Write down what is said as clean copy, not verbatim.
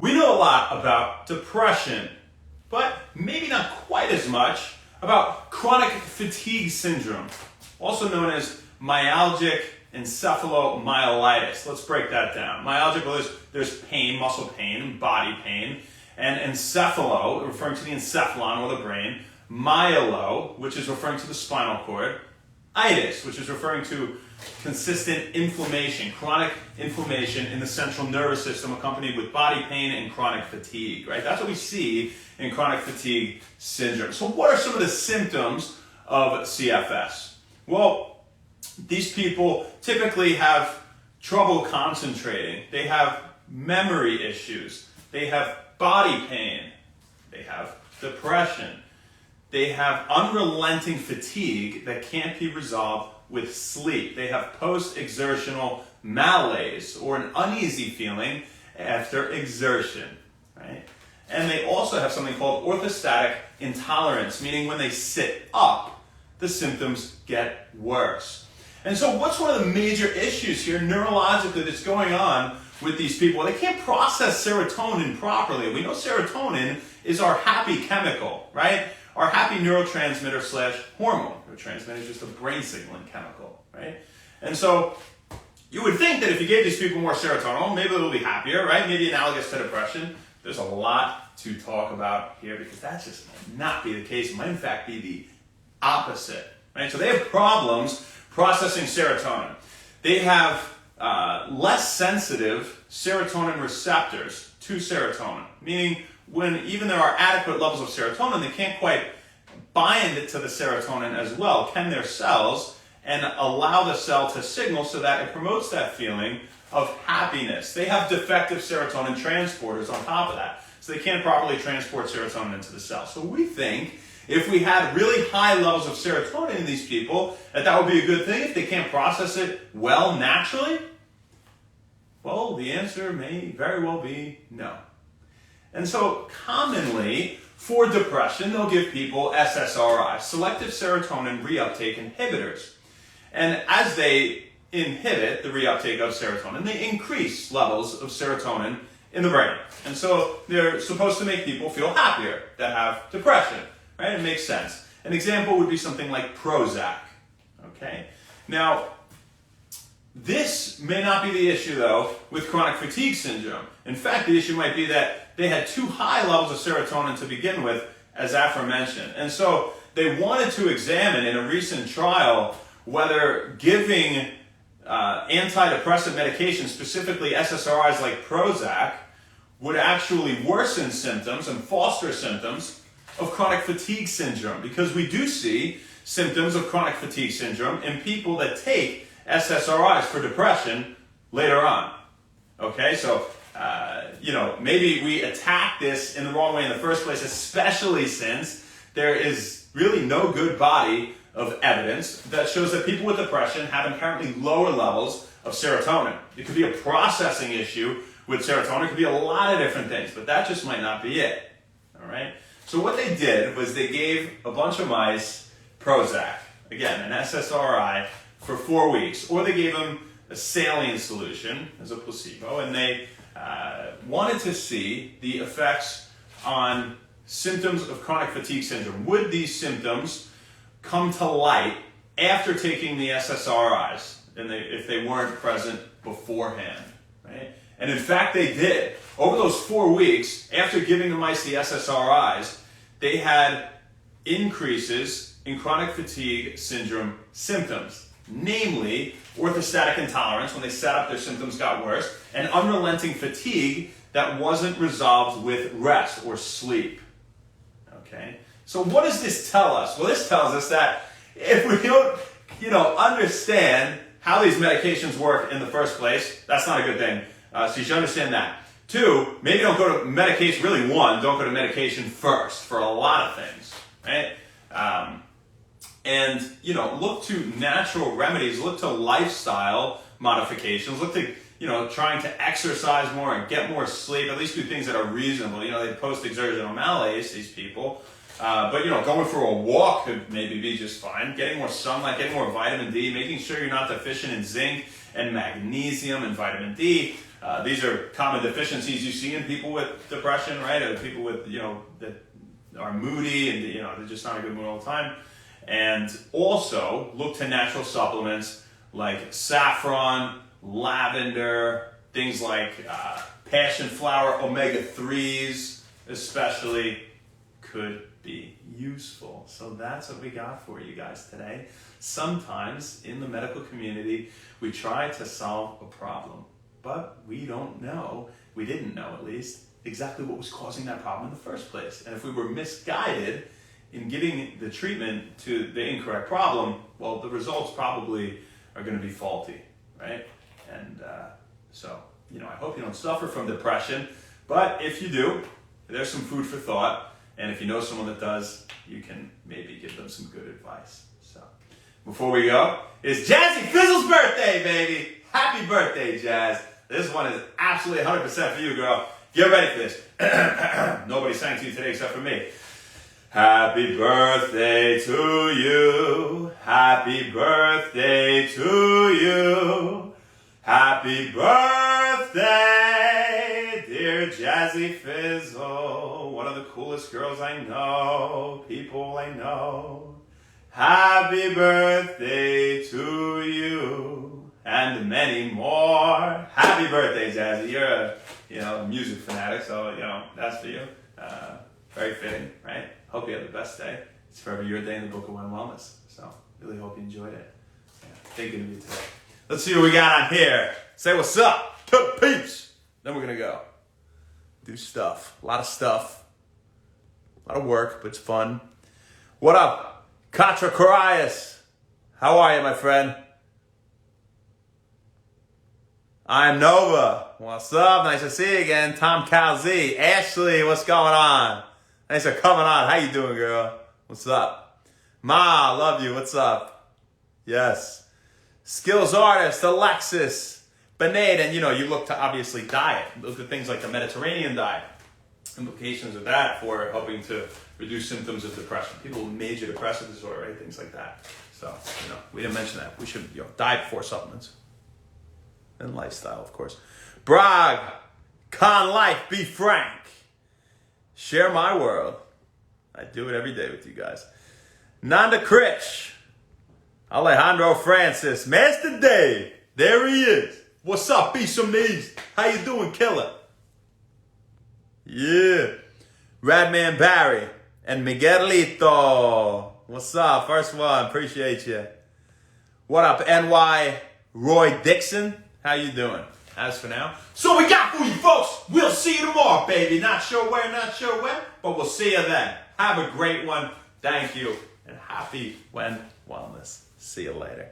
We know a lot about depression, but maybe not quite as much about chronic fatigue syndrome, also known as myalgic encephalomyelitis. Let's break that down. Myalgic, well, there's pain, muscle pain, body pain, and encephalo, referring to the encephalon or the brain, myelo, which is referring to the spinal cord, itis, which is referring to consistent inflammation, chronic inflammation in the central nervous system accompanied with body pain and chronic fatigue, right? That's what we see in chronic fatigue syndrome. So what are some of the symptoms of CFS? Well, these people typically have trouble concentrating. They have memory issues. They have body pain. They have depression. They have unrelenting fatigue that can't be resolved with sleep. They have post-exertional malaise, or an uneasy feeling after exertion, right? And they also have something called orthostatic intolerance, meaning when they sit up, the symptoms get worse. And so what's one of the major issues here neurologically that's going on with these people? They can't process serotonin properly. We know serotonin is our happy chemical, right? Our happy neurotransmitter slash hormone. Neurotransmitter is just a brain signaling chemical, right? And so you would think that if you gave these people more serotonin, maybe they'll be happier, right? Maybe analogous to depression. There's a lot to talk about here because that just might not be the case. It might in fact be the opposite, right? So they have problems processing serotonin. They have less sensitive serotonin receptors to serotonin, meaning when even there are adequate levels of serotonin, they can't quite bind it to the serotonin as well, can their cells, and allow the cell to signal so that it promotes that feeling of happiness. They have defective serotonin transporters on top of that, so they can't properly transport serotonin into the cell. So we think if we had really high levels of serotonin in these people, that would be a good thing. If they can't process it well naturally, well, the answer may very well be no. And so commonly for depression, they'll give people SSRIs, selective serotonin reuptake inhibitors. And as they inhibit the reuptake of serotonin, they increase levels of serotonin in the brain. And so they're supposed to make people feel happier that have depression, right? It makes sense. An example would be something like Prozac, okay? Now, this may not be the issue, though, with chronic fatigue syndrome. In fact, the issue might be that they had too high levels of serotonin to begin with, as aforementioned. And so they wanted to examine in a recent trial whether giving antidepressant medication, specifically SSRIs like Prozac, would actually worsen symptoms and foster symptoms of chronic fatigue syndrome. Because we do see symptoms of chronic fatigue syndrome in people that take SSRIs for depression later on. Okay, so maybe we attack this in the wrong way in the first place, especially since there is really no good body of evidence that shows that people with depression have inherently lower levels of serotonin. It could be a processing issue with serotonin. It could be a lot of different things, but that just might not be it. All right. So what they did was they gave a bunch of mice Prozac, again, an SSRI, for 4 weeks, or they gave them a saline solution as a placebo, and they wanted to see the effects on symptoms of chronic fatigue syndrome. Would these symptoms come to light after taking the SSRIs, and if they weren't present beforehand, right? And in fact, they did. Over those 4 weeks, after giving the mice the SSRIs, they had increases in chronic fatigue syndrome symptoms. Namely, orthostatic intolerance, when they sat up, their symptoms got worse, and unrelenting fatigue that wasn't resolved with rest or sleep. Okay? So what does this tell us? Well, this tells us that if we don't, understand how these medications work in the first place, that's not a good thing. So you should understand that. 2, maybe don't go to medication, really 1, don't go to medication first for a lot of things, right? And look to natural remedies, look to lifestyle modifications, look to, trying to exercise more and get more sleep, at least do things that are reasonable. They post-exertional malaise, these people. But going for a walk could maybe be just fine. Getting more sunlight, getting more vitamin D, making sure you're not deficient in zinc and magnesium and vitamin D. These are common deficiencies you see in people with depression, right? Or people with, that are moody and, they're just not in a good mood all the time. And also look to natural supplements like saffron, lavender, things like passion flower, omega-3s especially could be useful. So that's what we got for you guys today. Sometimes in the medical community, we try to solve a problem, but we didn't know at least, exactly what was causing that problem in the first place. And if we were misguided in giving the treatment to the incorrect problem, well, the results probably are going to be faulty, right? And so, I hope you don't suffer from depression, but if you do, there's some food for thought. And if you know someone that does, you can maybe give them some good advice. So, before we go, it's Jazzy Fizzle's birthday, baby. Happy birthday, Jazz. This one is absolutely 100% for you, girl. Get ready for this. Nobody sang to you today except for me. Happy birthday to you. Happy birthday to you. Happy birthday, dear Jazzy Fizzle. One of the coolest girls I know, people I know. Happy birthday to you and many more. Happy birthday, Jazzy. You're a music fanatic, so that's for you. Very fitting, right? Hope you have the best day. It's forever your day in the Book of Wellness. So really hope you enjoyed it. Thinking of you today. Let's see what we got on here. Say what's up to the peeps. Then we're gonna go do stuff. A lot of stuff. A lot of work, but it's fun. What up, Katra Karias? How are you, my friend? I'm Nova. What's up? Nice to see you again. Tom Calzi. Ashley, what's going on? Thanks for coming on. How you doing, girl? What's up? Ma, love you. What's up? Yes. Skills artist, Alexis, Benade, and you look to obviously diet. Look at things like the Mediterranean diet. Implications of that for helping to reduce symptoms of depression. People with major depressive disorder, right? Things like that. So, we didn't mention that. We should, diet before supplements. And lifestyle, of course. Bragg, Con Life, Be Frank. Share my world. I do it every day with you guys. Nanda Krish. Alejandro Francis. Master Dave. There he is. What's up, Be Some Knees? How you doing, killer? Yeah. Radman Barry. And Miguelito. What's up? First one. Appreciate you. What up, NY Roy Dixon? How you doing? As for now. So we got for you, folks. We'll see you tomorrow, baby. Not sure where, not sure when, but we'll see you then. Have a great one. Thank you. And happy Wellness. See you later.